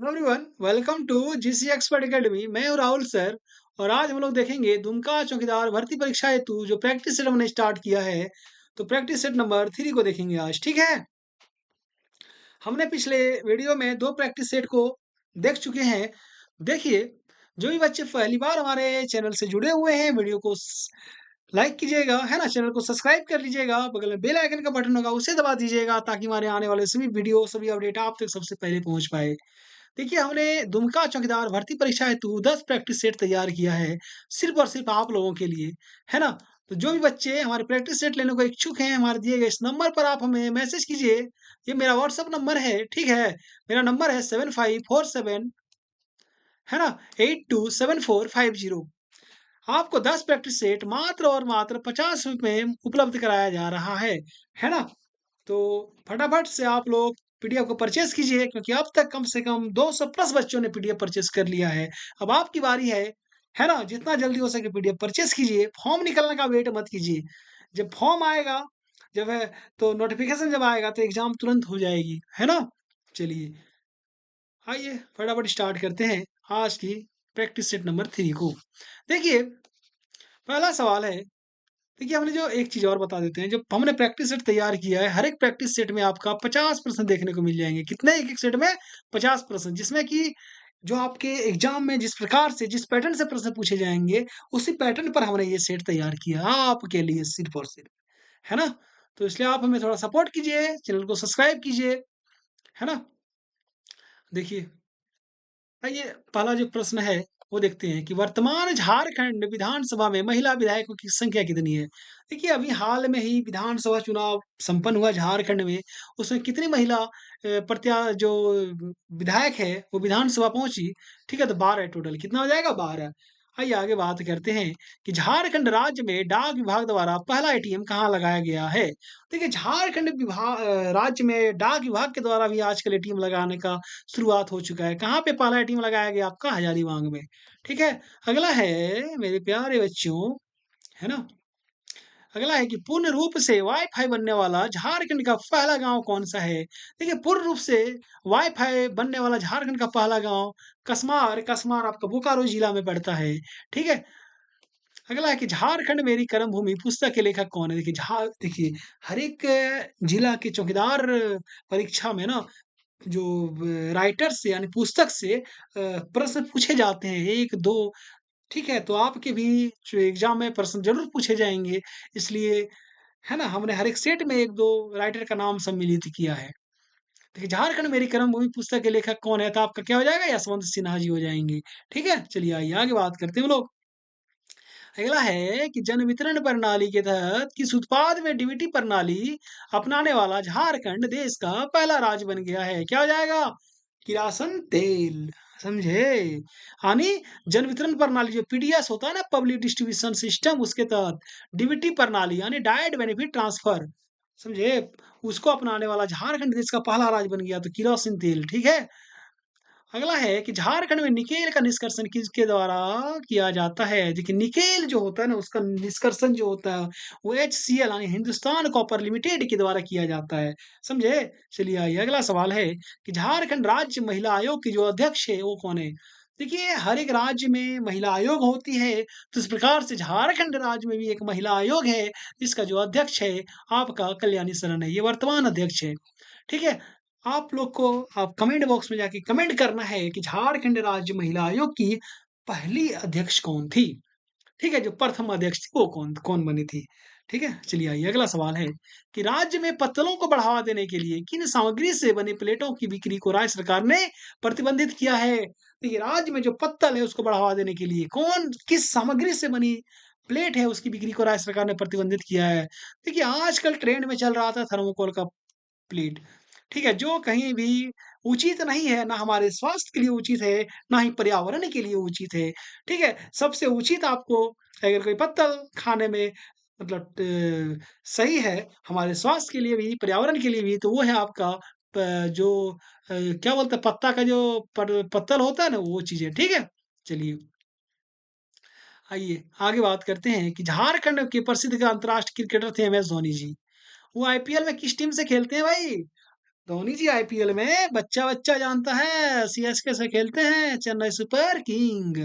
Everyone welcome to GC expert academy. मैं हूं Rahul sir. और आज हम लोग देखेंगे दुमका चौकीदार भर्ती परीक्षा हेतु जो प्रैक्टिस सेट हमने स्टार्ट किया है। तो प्रैक्टिस सेट नंबर 3 को देखेंगे आज, ठीक है। हमने पिछले वीडियो में दो प्रैक्टिस सेट को देख चुके हैं। देखिए, जो भी बच्चे पहली बार हमारे चैनल से जुड़े हुए हैं, वीडियो को लाइक कीजिएगा, है ना। चैनल को सब्सक्राइब कर लीजिएगा, बगल में बेल आइकन का बटन होगा उसे दबा दीजिएगा, ताकि हमारे आने वाले सभी वीडियो सभी अपडेट आप तक सबसे पहले पहुंच पाए। देखिए, हमने दुमका चौकीदार भर्ती परीक्षा हेतु 10 प्रैक्टिस सेट तैयार किया है, सिर्फ और सिर्फ आप लोगों के लिए, है ना। तो जो भी बच्चे हमारे प्रैक्टिस सेट लेने को इच्छुक हैं, हमारे दिए गए इस नंबर पर आप हमें मैसेज कीजिए। ये मेरा व्हाट्सअप नंबर है, ठीक है। मेरा नंबर है 7547, है ना, 827450। आपको 10 प्रैक्टिस सेट मात्र और मात्र 50 रुपए में उपलब्ध कराया जा रहा है ना। तो फटाफट से आप लोग पीडीएफ को परचेज़ कीजिए, क्योंकि अब तक कम से कम 200 प्लस बच्चों ने पीडीएफ परचेज़ कर लिया है। अब आपकी बारी है ना? जितना जल्दी हो सके पीडीएफ परचेज़ कीजिए, फॉर्म निकलने का वेट मत कीजिए। जब फॉर्म आएगा, जब है तो नोटिफ़िकेशन जब आएगा तो एग्ज़ाम तुरंत हो जाएगी, है ना? चलिए, आइए फटाफट स्टार्ट करते हैं आज की प्रैक्टिस सेट नंबर 3 को। देखिए, पहला सवाल है। देखिए, हमने जो एक चीज़ और बता देते हैं, जब हमने प्रैक्टिस सेट तैयार किया है, हर एक प्रैक्टिस सेट में आपका 50% देखने को मिल जाएँगे। कितने? एक-एक सेट में 50%, जिसमें कि जो आपके एग्ज़ाम में जिस प्रकार से, जिस पैटर्न से प्रश्न पूछे जाएँगे, उसी पैटर्न पर हमने ये सेट तैयार किया है आपके लिए सिर्फ़ और सिर्फ़, है ना? तो इसलिए आप हमें थोड़ा सपोर्ट कीजिए, चैनल को सब्सक्राइब कीजिए, है ना? देखिए, आइए पहला जो प्रश्न है वो देखते हैं कि वर्तमान झारखंड विधानसभा में महिला विधायकों की संख्या कितनी है? देखिए, अभी हाल में ही विधानसभा चुनाव संपन्न हुआ झारखंड में। उसमें कितनी महिला जो विधायक है वो विधानसभा पहुंची? ठीक है, तो 12 टोटल। कितना हो जाएगा? 12। आइए आगे बात करते हैं कि झारखंड राज्य में डाक विभाग द्वारा पहला एटीएम कहाँ लगाया गया है। देखिए, राज्य में डाक विभाग के द्वारा भी आजकल एटीएम लगाने का शुरुआत हो चुका है। कहाँ पे पहला एटीएम लगाया गया? आपका हजारीबाग में, ठीक है। अगला है मेरे प्यारे बच्चों, है ना? अगला है कि पूर्ण रूप से वाई-फाई बनने वाला झारखंड का पहला गाँव कौन-सा है? देखिए, पूर्ण रूप से वाई-फाई बनने वाला झारखंड का पहला गाँव कसमार, कसमार आपका बोकारो जिला में पड़ता है, ठीक है। अगला है कि झारखंड मेरी कर्म भूमि पुस्तक के लेखक कौन है? देखिए, हर एक जिला के चौकीदार परीक्षा में ना, जो राइटर से यानी पुस्तक से प्रश्न पूछे जाते हैं 1-2, ठीक है? तो आपके भी जो एग्ज़ाम में प्रश्न ज़रूर पूछे जाएँगे, इसलिए, है ना, हमने हर एक सेट में 1-2 राइटर का नाम सम्मिलित किया है। देखिए, झारखंड मेरी कर्मभूमि पुस्तक के लेखक कौन है? तो आपका क्या हो जाएगा? यशवंत सिन्हा जी हो जाएँगे, ठीक है? चलिए आइए आगे बात करते हैं हम लोग। अगला है कि जन वितरण प्रणाली के तहत किस उत्पाद में डीबीटी प्रणाली अपनाने वाला झारखंड देश का पहला राज्य बन गया है? क्या हो जाएगा? किरासन तेल, समझे? यानी जन वितरण प्रणाली जो पीडीएस होता है ना, पब्लिक डिस्ट्रीब्यूशन सिस्टम, उसके तहत डीबीटी प्रणाली यानी डायरेक्ट बेनिफिट ट्रांसफर, समझे? उसको अपनाने वाला झारखंड देश का पहला राज्य बन गया, तो किरोसिन तेल, ठीक है? अगला है कि झारखंड में निकेल का निष्कर्षण किसके द्वारा किया जाता है? देखिए, निकेल जो होता है ना, उसका निष्कर्षण जो होता है वो एचसीएल यानी हिंदुस्तान कॉपर लिमिटेड के द्वारा किया जाता है, समझे? चलिए आइए अगला सवाल है कि झारखंड राज्य महिला आयोग की जो अध्यक्ष है वो कौन है? देखिए, हर एक राज्य में महिला आयोग होती है, तो इस प्रकार से झारखंड राज्य में भी एक महिला आयोग है, जिसका जो अध्यक्ष है आपका कल्याणी सरन है, ये वर्तमान अध्यक्ष है, ठीक है। आप लोग को आप कमेंट बॉक्स में जाके कमेंट करना है कि झारखंड राज्य महिला आयोग की पहली अध्यक्ष कौन थी? ठीक है, जो प्रथम अध्यक्ष थी वो कौन कौन बनी थी? ठीक है, चलिए आइए अगला सवाल है कि राज्य में पत्तलों को बढ़ावा देने के लिए किन सामग्री से बनी प्लेटों की बिक्री को राज्य सरकार ने प्रतिबंधित किया है? देखिए, राज्य में जो पत्तल है उसको बढ़ावा देने के लिए कौन किस सामग्री से बनी प्लेट है उसकी बिक्री को राज्य सरकार ने प्रतिबंधित किया है? देखिए, आजकल ट्रेंड में चल रहा था थर्मोकोल का प्लेट, ठीक है, जो कहीं भी उचित नहीं है, ना हमारे स्वास्थ्य के लिए उचित है, ना ही पर्यावरण के लिए उचित है, ठीक है? सबसे उचित आपको अगर कोई पत्तल खाने में मतलब सही है, हमारे स्वास्थ्य के लिए भी, पर्यावरण के लिए भी, तो वो है आपका जो क्या बोलते हैं, पत्ता का जो पत्तल होता है ना, वो चीज़ें, ठीक है? चलिए, आइए आगे बात करते हैं कि झारखंड के प्रसिद्ध अंतर्राष्ट्रीय क्रिकेटर थे एमएस धोनी जी। वो आईपीएल में किस टीम से खेलते हैं भाई? धोनी जी आईपीएल में बच्चा-बच्चा जानता है, सीएसके से खेलते हैं, चेन्नई सुपर किंग।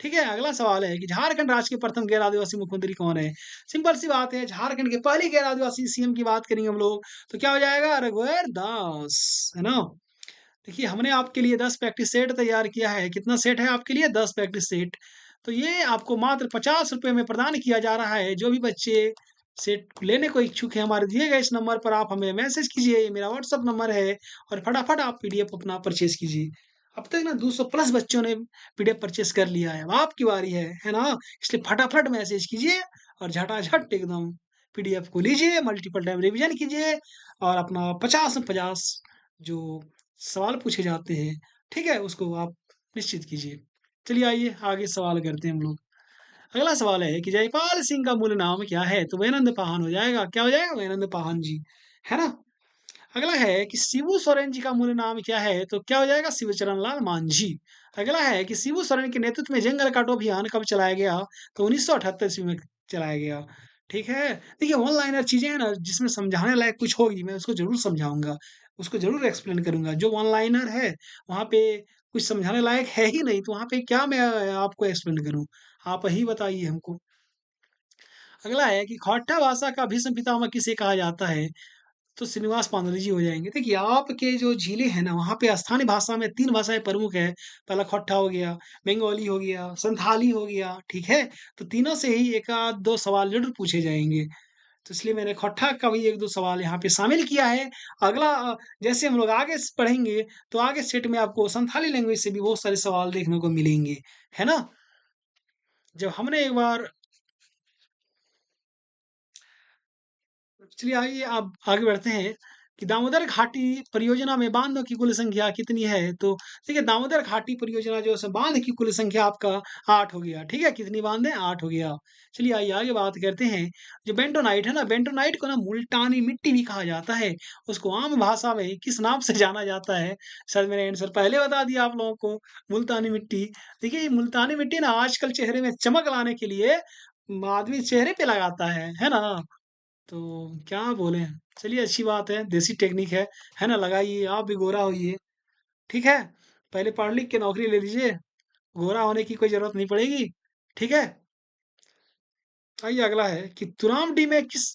ठीक है, अगला सवाल है कि झारखंड राज्य के प्रथम गैर आदिवासी मुख्यमंत्री कौन है? सिंपल सी बात है, झारखंड के पहले गैर आदिवासी सीएम की बात करेंगे हम लोग, तो क्या हो जाएगा? रघुवर दास, है ना? देखिए, हमने आपके लिए 10 प्रैक्टिस सेट तैयार किया है। कितना सेट है आपके लिए? 10 प्रैक्टिस सेट। तो ये आपको मात्र ₹50 में प्रदान किया जा रहा है। जो भी बच्चे सेट लेने को इच्छुक हैं, हमारे दिए गए इस नंबर पर आप हमें मैसेज कीजिए, ये मेरा व्हाट्सएप नंबर है और फटाफट आप पीडीएफ अपना परचेज़ कीजिए। अब तक ना 200 प्लस बच्चों ने पीडीएफ परचेज़ कर लिया है। अब आपकी बारी है ना? इसलिए फटाफट मैसेज कीजिए और झटाझट एकदम पीडीएफ को लीजिए, मल्टीपल टाइम रिवीजन कीजिए और अपना 50 में 50 जो सवाल पूछे जाते हैं, ठीक है? उसको आप निश्चित कीजिए। चलिए आइए आगे सवाल करते हैं हम लोग। अगला सवाल है कि जयपाल सिंह का मूल नाम क्या है? तो वैनंद पाहन हो जाएगा। क्या हो जाएगा? वैनंद पाहन जी, है ना? अगला है कि शिबू सोरेन जी का मूल नाम क्या है? तो क्या हो जाएगा? शिवचरण लाल मांझी। अगला है कि शिबू सोरेन के नेतृत्व में जंगल काटो अभियान कब चलाया गया? तो 1978 ईस्वी में चलाया गया। ठीक है? देखिए वन लाइनर चीज़ें हैं ना जिसमें समझाने लायक कुछ होगी मैं उसको ज़रूर समझाऊँगा, उसको ज़रूर एक्सप्लेन करूँगा। जो वन लाइनर है वहाँ पे कुछ समझाने लायक है ही नहीं तो वहाँ पे क्या मैं आपको एक्सप्लेन करूँ? आप ही बताइए हमको। अगला है कि खौट्टा भाषा का भीष्म पितामह किसे कहा जाता है? तो श्रीनिवास पांडुरंग जी हो जाएँगे। देखिए, आपके जो ज़िले हैं ना, वहाँ पे स्थानीय भाषा में 3 भाषाएँ प्रमुख हैं। पहला खट्टा हो गया, बंगाली हो गया, संथाली हो गया, ठीक है? तो तीनों से ही 1 आध 2 सवाल ज़रूर पूछे जाएँगे। तो इसलिए मैंने खट्टा का भी 1-2 सवाल यहाँ पे शामिल किया है। अगला जैसे हम लोग आगे स पढ़ेंगे, तो आगे सेट में आपको संथाली लैंग्वेज से भी बहुत सारे सवाल देखने को मिलेंगे, है ना? जब हमने एक बार चलिए आइए अब आगे बढ़ते हैं कि दामोदर घाटी परियोजना में बांधों की कुल संख्या कितनी है? तो देखिए दामोदर घाटी परियोजना जो है बांध की कुल संख्या आपका 8 हो गया, ठीक है? कितनी बांध है? 8 हो गया। चलिए आइए आगे बात करते हैं। जो बेंटोनाइट है ना, बेंटोनाइट को ना मुल्तानी मिट्टी भी कहा जाता है। उसको आम भाषा में किस नाम से जाना जाता है? शायद मैंने आंसर पहले बता दिया आप लोगों को, मुल्तानी मिट्टी। देखिए ये मुल्तानी मिट्टी ना आजकल चेहरे में चमक लाने के लिए आदमी चेहरे पे लगाता है ना? तो क्या बोलें? चलिए अच्छी बात है, देसी टेक्निक है ना? लगाइए, आप भी गोरा होइए, ठीक है? पहले पढ़ लिख के नौकरी ले लीजिए, गोरा होने की कोई ज़रूरत नहीं पड़ेगी, ठीक है? आइए अगला है कि तुराम-डी में किस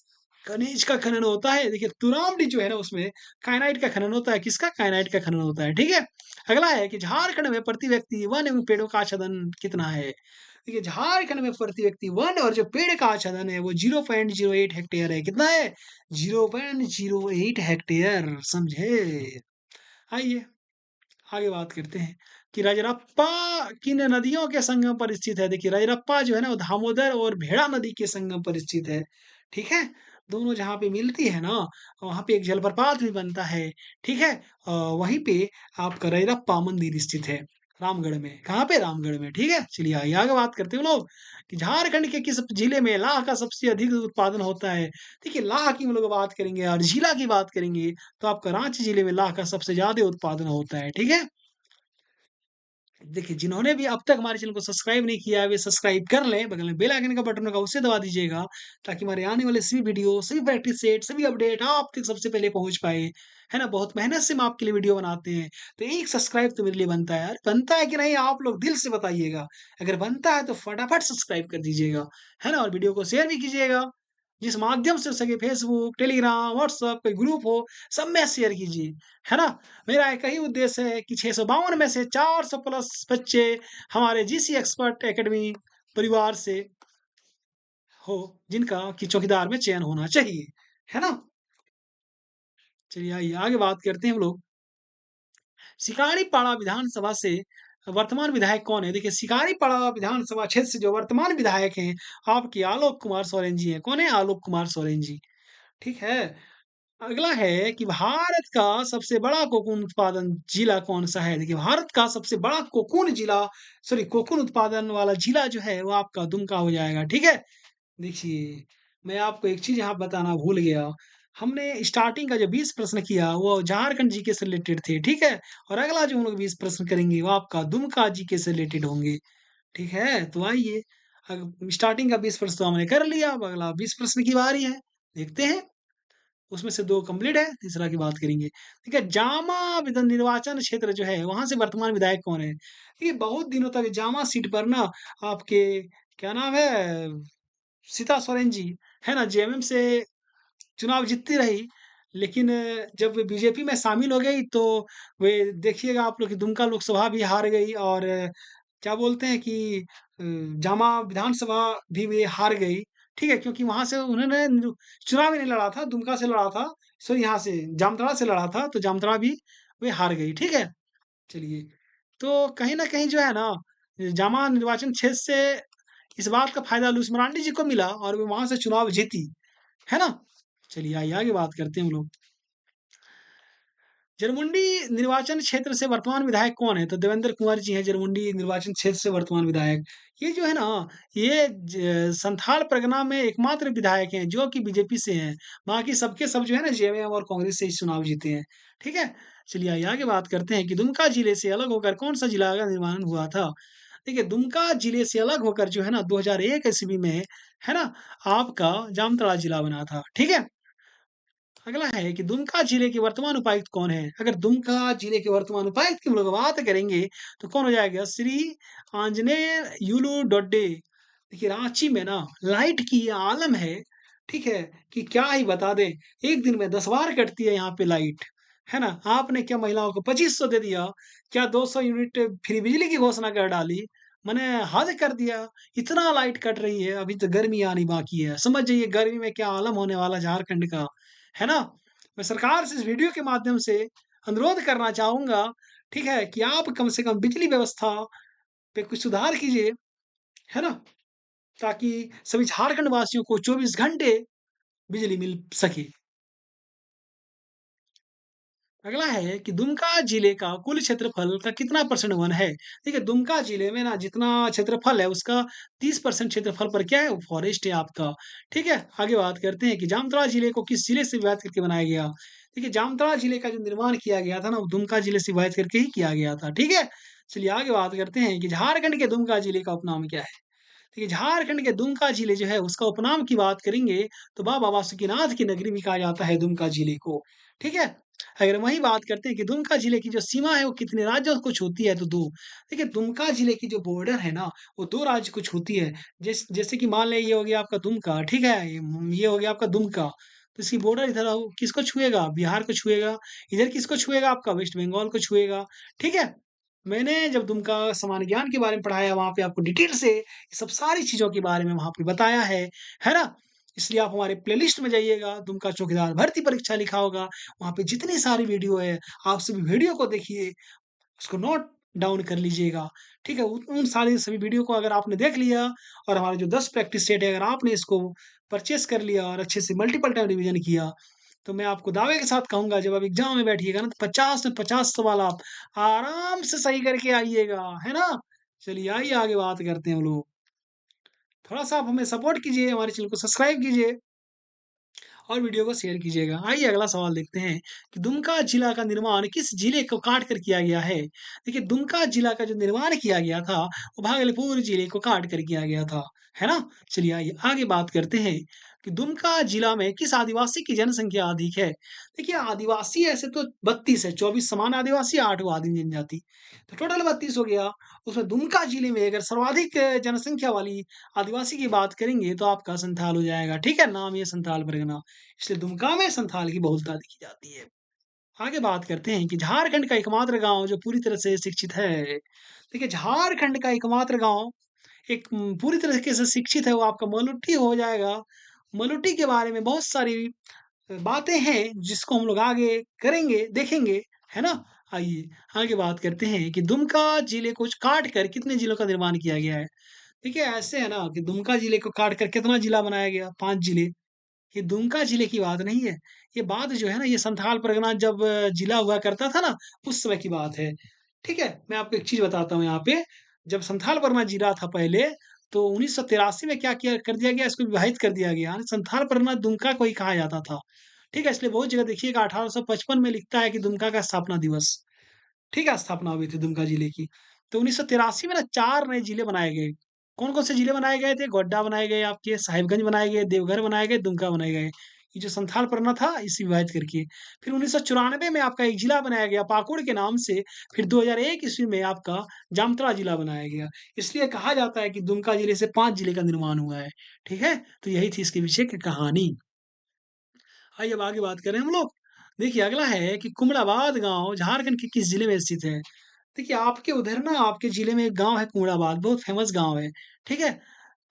खनिज का खनन होता है? देखिए तुराम-डी जो है ना उसमें काइनाइट का खनन होता है, किसका? काइनाइट का खनन होता है, ठीक है? अगला है कि झारखंड में प्रति व्यक्ति वन एवं पेड़ों का आच्छादन कितना है? देखिए झारखंड में प्रति व्यक्ति वन और जो पेड़ का आच्छादन है वो 0.08 हेक्टेयर है। कितना है? 0.08 हेक्टेयर समझे? आइए आगे बात करते हैं कि रजरप्पा किन नदियों के संगम पर स्थित है? देखिए रजरप्पा जो है ना वो दामोदर और भेड़ा नदी के संगम पर स्थित है। ठीक है? दोनों जहाँ पे मिलती है ना वहाँ पे एक जलप्रपात भी बनता है। ठीक है? वहीं पे आपका रजरप्पा मंदिर स्थित है रामगढ़ में। कहाँ पे? रामगढ़ में। ठीक है? चलिए आइए आगे बात करते हैं हम लोग कि झारखंड के किस जिले में लाह का सबसे अधिक उत्पादन होता है? देखिए लाह की हम लोग बात करेंगे और जिला की बात करेंगे तो आपका रांची जिले में लाह का सबसे ज़्यादा उत्पादन होता है। ठीक है? देखिए, जिन्होंने भी अब तक हमारे चैनल को सब्सक्राइब नहीं किया है, वे सब्सक्राइब कर लें। बगल में बेल आइकन का बटन होगा, उसे दबा दीजिएगा, ताकि हमारे आने वाले सभी वीडियो, सभी प्रैक्टिस सेट, सभी अपडेट आप तक सबसे पहले पहुँच पाए। है ना? बहुत मेहनत से हम आपके लिए वीडियो बनाते हैं, तो एक सब्सक्राइब तो मेरे लिए बनता है यार। बनता है कि नहीं आप लोग दिल से बताइएगा। अगर बनता है तो फटाफट सब्सक्राइब कर दीजिएगा, है ना? और वीडियो को शेयर भी कीजिएगा। जिस माध्यम से हो सके फेसबुक, टेलीग्राम, व्हाट्सएप कोई ग्रुप हो, सब में शेयर कीजिए, है ना? मेरा एक ही उद्देश्य है कि 652 में से 400 प्लस बच्चे हमारे जीसी एक्सपर्ट एकेडमी परिवार से हो, जिनका कि चौकीदार में चयन होना चाहिए, है ना? चलिए आइए आगे बात करते हैं हम लोग। सिकारीपाड़ा विधानसभा से वर्तमान विधायक कौन है? देखिए सिकारीपाड़ा विधानसभा क्षेत्र से जो वर्तमान विधायक हैं, आपके आलोक कुमार सोरेन जी हैं। कौन है? आलोक कुमार सोरेन जी, ठीक है? अगला है कि भारत का सबसे बड़ा कोकून उत्पादन जिला कौन-सा है? देखिए, भारत का सबसे बड़ा कोकून जिला सॉरी कोकून उत्पादन वाला जिला जो है, वो आपका दुमका हो जाएगा, ठीक है? देखिए, मैं आपको एक चीज़ यहाँ बताना भूल गया। हमने स्टार्टिंग का जो 20 प्रश्न किया, वो झारखंड जीके से रिलेटेड थे, ठीक है? और अगला जो हम लोग 20 प्रश्न करेंगे, वो आपका दुमका जीके से रिलेटेड होंगे, ठीक है? तो आइए, स्टार्टिंग का 20 प्रश्न तो हमने कर लिया, अब अगला 20 प्रश्न की बारी है। देखते हैं। उसमें से 2 कंप्लीट है, तीसरा की बात करेंगे। ठीक है, जामा विधान निर्वाचन क्षेत्र जो है, वहाँ से वर्तमान विधायक कौन है? देखिए, बहुत दिनों तक जामा सीट पर ना आपके क्या नाम है, सीता सोरेन जी, है ना? जेएमएम से चुनाव जीतती रही, लेकिन जब वे बीजेपी में शामिल हो गई तो वे देखिएगा आप लोग कि दुमका लोकसभा भी हार गई और क्या बोलते हैं कि जामा विधानसभा भी वे हार गई, ठीक है? क्योंकि वहाँ से उन्होंने चुनाव ही नहीं लड़ा था, दुमका से लड़ा था, सॉरी यहाँ से जामताड़ा से लड़ा था, तो जामताड़ा भी वे हार गई, ठीक है? चलिए, तो कहीं न कहीं जो है ना, जामा निर्वाचन क्षेत्र से इस बात का फ़ायदा लुइस मरांडी जी को मिला और वे वहाँ से चुनाव जीती, है ना? चलिए आइए आगे बात करते हैं हम लोग। जरमुंडी निर्वाचन क्षेत्र से वर्तमान विधायक कौन है? तो देवेंद्र कुंवर जी हैं जरमुंडी निर्वाचन क्षेत्र से वर्तमान विधायक। ये जो है ना, ये संथाल परगना में एकमात्र विधायक हैं जो कि बीजेपी से हैं। बाकी सबके सब जो है ना जेएमएम और कांग्रेस से ही चुनाव जीते हैं। ठीक है? चलिए आइए आगे बात करते हैं कि दुमका जिले से अलग होकर कौन-सा जिला का निर्माण हुआ था? देखिए, दुमका जिले से अलग होकर जो है ना 2001 ईस्वी में, है ना, आपका जामताड़ा जिला बना था। ठीक है? अगला है कि दुमका जिले के वर्तमान उपायुक्त कौन है? अगर दुमका जिले के वर्तमान उपायुक्त की हम लोग बात करेंगे, तो कौन हो जाएगा? श्री आंजनेय युलू डोड्डे। देखिए, रांची में ना लाइट की ये आलम है, ठीक है? कि क्या ही बता दें, एक दिन में 10 बार कटती है यहाँ पे लाइट, है ना? आपने क्या महिलाओं को 2500 दे दिया? क्या 200 यूनिट फ्री बिजली की घोषणा कर डाली? माने हद कर दिया, इतना लाइट कट रही है, अभी तो गर्मी आनी बाकी है। समझ जाइए गर्मी में क्या आलम होने वाला झारखंड का। है ना? मैं सरकार से इस वीडियो के माध्यम से अनुरोध करना चाहूँगा, ठीक है? कि आप कम से कम बिजली व्यवस्था पे कुछ सुधार कीजिए, है ना? ताकि सभी झारखंड वासियों को 24 घंटे बिजली मिल सके। अगला है कि दुमका जिले का कुल क्षेत्रफल का कितना परसेंट वन है? देखिए, दुमका जिले में ना जितना क्षेत्रफल है उसका 30% क्षेत्रफल पर क्या है? वो फॉरेस्ट है आपका। ठीक है? आगे बात करते हैं कि जामताड़ा जिले को किस जिले से विभाजित करके बनाया गया? देखिए, जामताड़ा जिले का जो निर्माण किया गया था ना, वो दुमका जिले से विभाजित करके ही किया गया था। ठीक है? चलिए आगे बात करते हैं कि झारखंड के दुमका जिले का उपनाम क्या है? देखिए, झारखंड के दुमका जिले जो है उसका उपनाम की बात करेंगे तो बाबा बासुकीनाथ की नगरी भी कहा जाता है दुमका जिले को। ठीक है? अगर वही बात करते हैं कि दुमका जिले की जो सीमा है वो कितने राज्यों को छूती है तो 2। देखिए, दुमका जिले की जो बॉर्डर है ना वो 2 राज्य को छूती है। जैसे कि मान लें ये हो गया आपका दुमका, ठीक है? ये हो गया आपका दुमका। तो इसकी बॉर्डर इधर किसको छुएगा? बिहार को छुएगा। इधर किसको छुएगा? आपका वेस्ट बंगाल को छुएगा। ठीक है? मैंने जब दुमका सामान्य ज्ञान के बारे में पढ़ाया वहाँ पे आपको डिटेल से ये सब सारी चीज़ों के बारे में वहाँ पे बताया है ना? इसलिए आप हमारे प्लेलिस्ट में जाइएगा, दुमका चौकीदार भर्ती परीक्षा लिखा होगा, वहाँ पे जितनी सारी वीडियो है, आप सभी वीडियो को देखिए, उसको नोट डाउन कर लीजिएगा, ठीक है? उन उन सारे सभी वीडियो को अगर आपने देख लिया और हमारे जो 10 प्रैक्टिस सेट है, अगर आपने इसको परचेज़ कर लिया और अच्छे से मल्टीपल टाइम रिवीजन किया, तो मैं आपको दावे के साथ कहूँगा जब आप एग्ज़ाम में बैठिएगा ना तो 50 में 50 सवाल आप आराम से सही करके आइएगा, है ना? चलिए आइए आगे बात करते हैं हम लोग। थोड़ा-सा आप हमें सपोर्ट कीजिए, हमारे चैनल को सब्सक्राइब कीजिए और वीडियो को शेयर कीजिएगा। आइए अगला सवाल देखते हैं कि दुमका जिला का निर्माण किस जिले को काट कर किया गया है? देखिए, दुमका जिला का जो निर्माण किया गया था, वो भागलपुर जिले को काट कर किया गया था, है ना? चलिए आइए आगे बात करते हैं कि दुमका जिला में किस आदिवासी की जनसंख्या अधिक है? देखिए, आदिवासी ऐसे तो 32 है, 24 समान आदिवासी, 8 वो आदिम जनजाति। तो टोटल 32 हो गया। उसमें दुमका जिले में अगर सर्वाधिक जनसंख्या वाली आदिवासी की बात करेंगे तो आपका संथाल हो जाएगा, ठीक है? नाम ये संथाल परगना। इसलिए दुमका में संथाल की बहुलता देखी जाती है। आगे बात करते हैं कि झारखंड का एकमात्र गाँव जो पूरी तरह से शिक्षित है। देखिए, झारखंड का एकमात्र गाँव एक पूरी तरीके से शिक्षित है वो आपका मलुट्ठी हो जाएगा। मलुट्ठी के बारे में बहुत सारी बातें हैं जिसको हम लोग आगे करेंगे, देखेंगे, है ना? आइए आगे बात करते हैं कि दुमका जिले को काट कर कितने जिलों का निर्माण किया गया है? देखिए, ऐसे है ना कि दुमका जिले को काट कर कितना जिला बनाया गया? 5 जिले। ये दुमका जिले की बात नहीं है। ये बात जो है ना ये संथाल परगना जब जिला हुआ करता था ना, उस समय की बात है। ठीक है? मैं आपको एक चीज़ बताता हूँ यहाँ पे, जब संथाल परगना जिला था पहले, तो 1983 में क्या किया कर दिया गया, इसको विभाजित कर दिया गया। यानी संथाल परगना दुमका को ही कहा जाता था। ठीक है? इसलिए बहुत जगह देखिएगा 1855 में लिखता है कि दुमका का स्थापना दिवस। ठीक है? स्थापना हुई थी दुमका जिले की। तो 1983 में ना 4 नए जिले बनाए गए। कौन-कौन से जिले बनाए गए थे? गोड्डा बनाए गए आपके, साहिबगंज बनाए गए, देवघर बनाए गए, दुमका बनाए गए। ये जो संथाल परगना था इसे विभाजित करके। फिर 1994 में आपका एक जिला बनाया गया पाकुड़ के नाम से, फिर 2001 ईस्वी में आपका जामताड़ा जिला बनाया गया। इसलिए कहा जाता है कि दुमका जिले से 5 जिले का निर्माण हुआ है, ठीक है? तो यही थी इसके पीछे की कहानी। आइए अब आगे बात करें हम लोग। देखिए अगला है कि कुमड़ाबाद गाँव झारखंड के किस जिले में स्थित है? देखिए आपके उधर ना आपके जिले में एक गाँव है कुमड़ाबाद, बहुत फेमस गाँव है, ठीक है?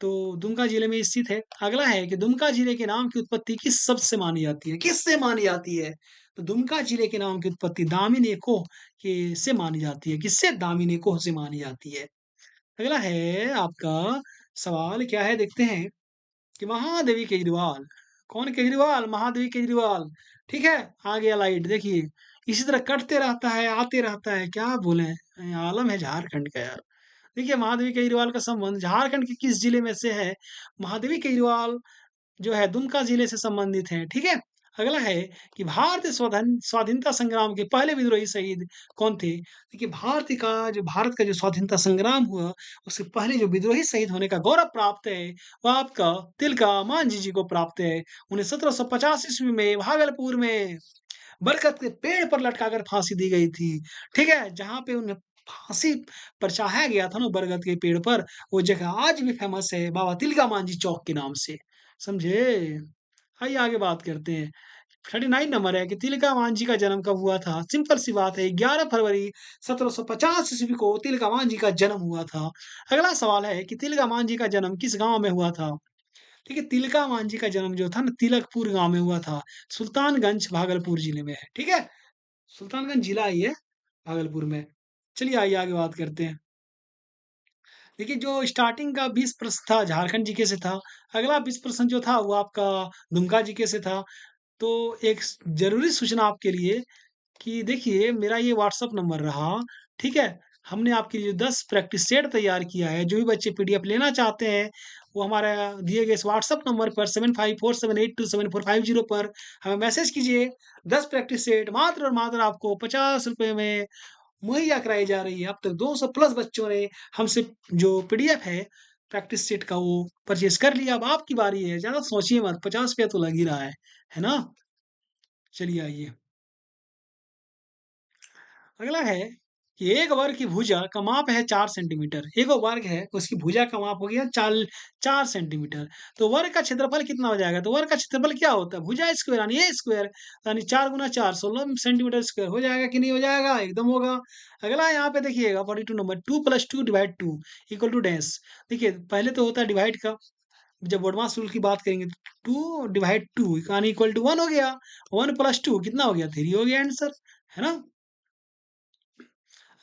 तो दुमका जिले में स्थित है। अगला है कि दुमका जिले के नाम की उत्पत्ति किस शब्द से मानी जाती है? किससे मानी जाती है? तो दुमका जिले के नाम की उत्पत्ति दामिनी-कोह के से मानी जाती है। किससे? दामिनी-कोह से मानी जाती है। अगला है आपका सवाल क्या है देखते हैं कि महादेवी केजरीवाल, कौन केजरीवाल? महादेवी केजरीवाल, ठीक है? आ गया लाइट देखिए, इसी तरह कटते रहता है, आते रहता है, क्या बोलें? आलम है झारखंड का यार। देखिए महादेवी केजरीवाल का संबंध झारखंड के किस जिले में से है? महादेवी केजरीवाल जो है दुमका जिले से संबंधित है, ठीक है? अगला है कि भारतीय स्वाधीनता संग्राम के पहले विद्रोही शहीद कौन थे? देखिए भारत का जो स्वाधीनता संग्राम हुआ, उससे पहले जो विद्रोही शहीद होने का गौरव प्राप्त है, वो आपका तिलका मांझी जी को प्राप्त है। उन्हें 1750 ईस्वी में भागलपुर में बरगद के पेड़ पर लटकाकर फांसी दी गई थी, ठीक है? जहाँ पे उन्हें फांसी पर चढ़ाया गया था ना बरगद के पेड़ पर, वो जगह आज भी फेमस है बाबा तिलका मांझी चौक के नाम से, समझे? आइए आगे बात करते हैं। 39 नंबर है कि तिलका मांझी का जन्म कब हुआ था? सिंपल सी बात है 11 फरवरी 1750 ईस्वी को तिलका मांझी का जन्म हुआ था। अगला सवाल है कि तिलका मांझी का जन्म किस गाँव में हुआ था? ठीक है, तिलका मांझी का जन्म जो था ना तिलकपुर गाँव में हुआ था। सुल्तानगंज भागलपुर जिले में है, ठीक है? सुल्तानगंज जिला ही है भागलपुर में। चलिए आइए आगे बात करते हैं। देखिए जो स्टार्टिंग का 20 प्रश्न था झारखंड जीके से था। अगला 20 प्रश्न जो था वो आपका दुमका जीके से था। तो एक ज़रूरी सूचना आपके लिए कि देखिए मेरा ये व्हाट्सएप नंबर रहा, ठीक है? हमने आपके लिए 10 प्रैक्टिस सेट तैयार किया है, जो भी बच्चे पीडीएफ लेना चाहते हैं, वो हमारा दिए गए इस व्हाट्सएप नंबर पर 7547827450 पर हमें मैसेज कीजिए। 10 प्रैक्टिस सेट मात्र और मात्र आपको ₹50 में मुहैया कराई जा रही है। अब तक 200 प्लस बच्चों ने हमसे जो पीडीएफ है प्रैक्टिस सेट का वो परचेज़ कर लिया। अब आपकी बारी है, ज़्यादा सोचिए मत, ₹50 तो लग ही रहा है ना? चलिए आइए। अगला है कि एक वर्ग की भुजा का माप है 4 सेंटीमीटर। एक वर्ग है, उसकी भुजा का माप हो गया 4 सेंटीमीटर। तो वर्ग का क्षेत्रफल कितना हो जाएगा? तो वर्ग का क्षेत्रफल क्या होता है? भुजा स्क्वायर यानी ए स्क्वायर यानी 4 गुना 4 16 सेंटीमीटर स्क्वायर हो जाएगा कि नहीं हो जाएगा? एकदम होगा। अगला यहाँ पे देखिएगा 42 नंबर 2 + 2 / 2 = डैश। देखिए पहले तो होता है डिवाइड का, जब बोडमास रूल की बात करेंगे 2/2 यानी इक्वल टू 1 हो गया। 1 + 2 कितना हो गया? 3 हो गया आंसर, है ना?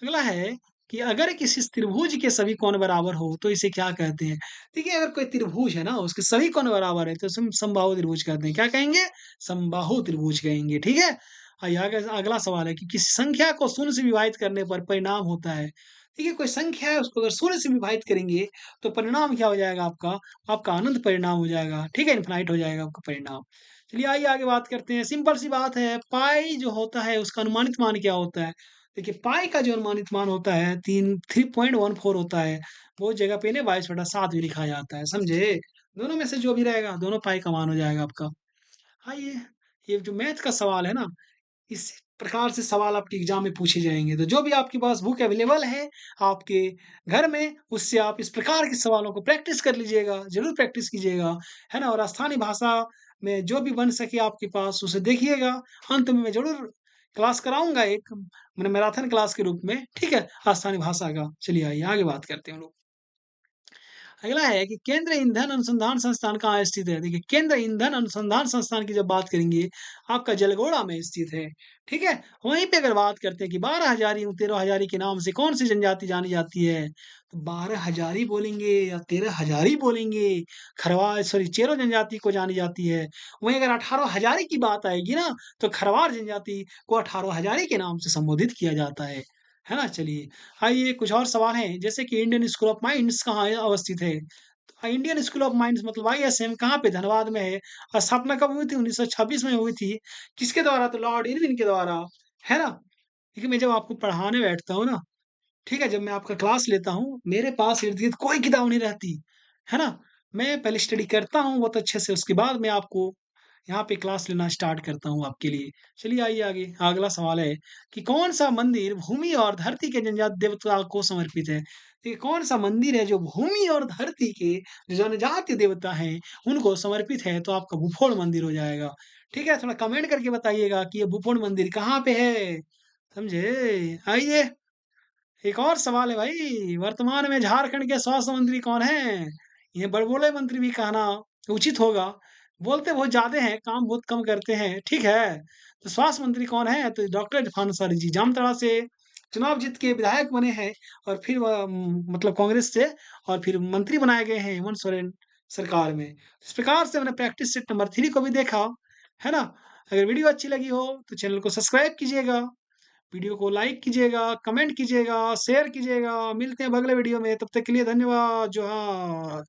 अगला है कि अगर किसी त्रिभुज के सभी कोण बराबर हो तो इसे क्या कहते हैं? देखिए अगर कोई त्रिभुज है ना उसके सभी कोण बराबर है तो उसे हम समबाहु त्रिभुज कहते हैं। क्या कहेंगे? समबाहु त्रिभुज कहेंगे, ठीक है? आइए आगे अगला सवाल है कि किसी संख्या को शून्य से विभाजित करने पर परिणाम होता है। देखिए कोई संख्या है उसको अगर शून्य से विभाजित करेंगे तो परिणाम क्या हो जाएगा आपका? आपका अनंत परिणाम हो जाएगा, ठीक है? इनफिनाइट हो जाएगा आपका परिणाम। चलिए आइए आगे बात करते हैं। सिंपल सी बात है पाई जो होता है उसका अनुमानित मान क्या होता है? देखिए पाई का जो अनुमानित मान होता है 3.14 होता है। बहुत जगह पे ना 22/7 भी लिखा जाता है, समझे? दोनों में से जो भी रहेगा दोनों पाई का मान हो जाएगा आपका। हाँ, ये जो मैथ का सवाल है ना, इस प्रकार से सवाल आपके एग्ज़ाम में पूछे जाएँगे। तो जो भी आपके पास बुक अवेलेबल है आपके घर में, उससे आप इस प्रकार के सवालों को प्रैक्टिस कर लीजिएगा, ज़रूर प्रैक्टिस कीजिएगा, है ना? और स्थानीय भाषा में जो भी बन सके आपके पास उसे देखिएगा। अंत में मैं ज़रूर क्लास कराऊँगा एक मैंने मैराथन क्लास के रूप में, ठीक है? स्थानीय भाषा का। चलिए आइए आगे बात करते हैं हम लोग। अगला है कि केंद्र ईंधन अनुसंधान संस्थान कहाँ स्थित है? देखिए, केंद्र ईंधन अनुसंधान संस्थान की जब बात करेंगे, आपका जलगोड़ा में स्थित है, ठीक है? वहीं पे अगर बात करते हैं कि 12 हज़ारी एवं 13 हज़ारी के नाम से कौन-सी जनजाति जानी जाती है? तो 12 हज़ारी बोलेंगे या 13 हज़ारी बोलेंगे, खरवार सॉरी चेरो जनजाति को जानी जाती है। वहीं अगर 18 हज़ारी की बात आएगी ना, तो खरवार जनजाति को 18 हज़ारी के नाम से संबोधित किया जाता है ना? चलिए, आइए कुछ और सवाल हैं, जैसे कि इंडियन स्कूल ऑफ माइंस कहाँ अवस्थित है? इंडियन स्कूल ऑफ माइंस मतलब आईएसएम कहाँ पे? धनबाद में है। स्थापना कब हुई थी? 1926 में हुई थी। किसके द्वारा? तो लॉर्ड इरविन के द्वारा, है ना? देखिए, मैं जब आपको पढ़ाने बैठता हूँ ना, ठीक है? जब मैं आपका क्लास लेता हूँ, मेरे पास इर्द-गिर्द कोई किताब नहीं रहती, है ना? मैं पहले स्टडी करता हूँ बहुत अच्छे से, उसके बाद मैं आपको यहाँ पे क्लास लेना स्टार्ट करता हूँ आपके लिए। चलिए आइए आगे, अगला सवाल है कि कौन-सा मंदिर भूमि और धरती के जनजाति देवता को समर्पित है? देखिए कौन-सा मंदिर है जो भूमि और धरती के जो जनजातीय देवता हैं, उनको समर्पित है? तो आपका भूपोड़ मंदिर हो जाएगा। ठीक है? थोड़ा कमेंट करके बताइएगा कि ये भूपोड़ मंदिर कहाँ पे है? समझे? आइए एक और सवाल है भाई, वर्तमान में झारखंड के स्वास्थ्य मंत्री कौन हैं? ये बड़बोले मंत्री भी कहना उचित होगा। बोलते बहुत ज़्यादा हैं, काम बहुत कम करते हैं, ठीक है। तो स्वास्थ्य मंत्री कौन है? तो डॉक्टर इरफान अंसारी जी जामताड़ा से चुनाव जीत के विधायक बने हैं और फिर वह मतलब कांग्रेस से और फिर मंत्री बनाए गए हैं हेमंत सोरेन सरकार में। इस प्रकार से मैंने प्रैक्टिस सेट नंबर 3 को भी देखा, है ना? अगर वीडियो अच्छी लगी हो तो चैनल को सब्सक्राइब कीजिएगा। वीडियो को लाइक कीजिएगा, कमेंट कीजिएगा, शेयर कीजिएगा। मिलते हैं अब अगले वीडियो में, तब तक के लिए धन्यवाद। जोहार।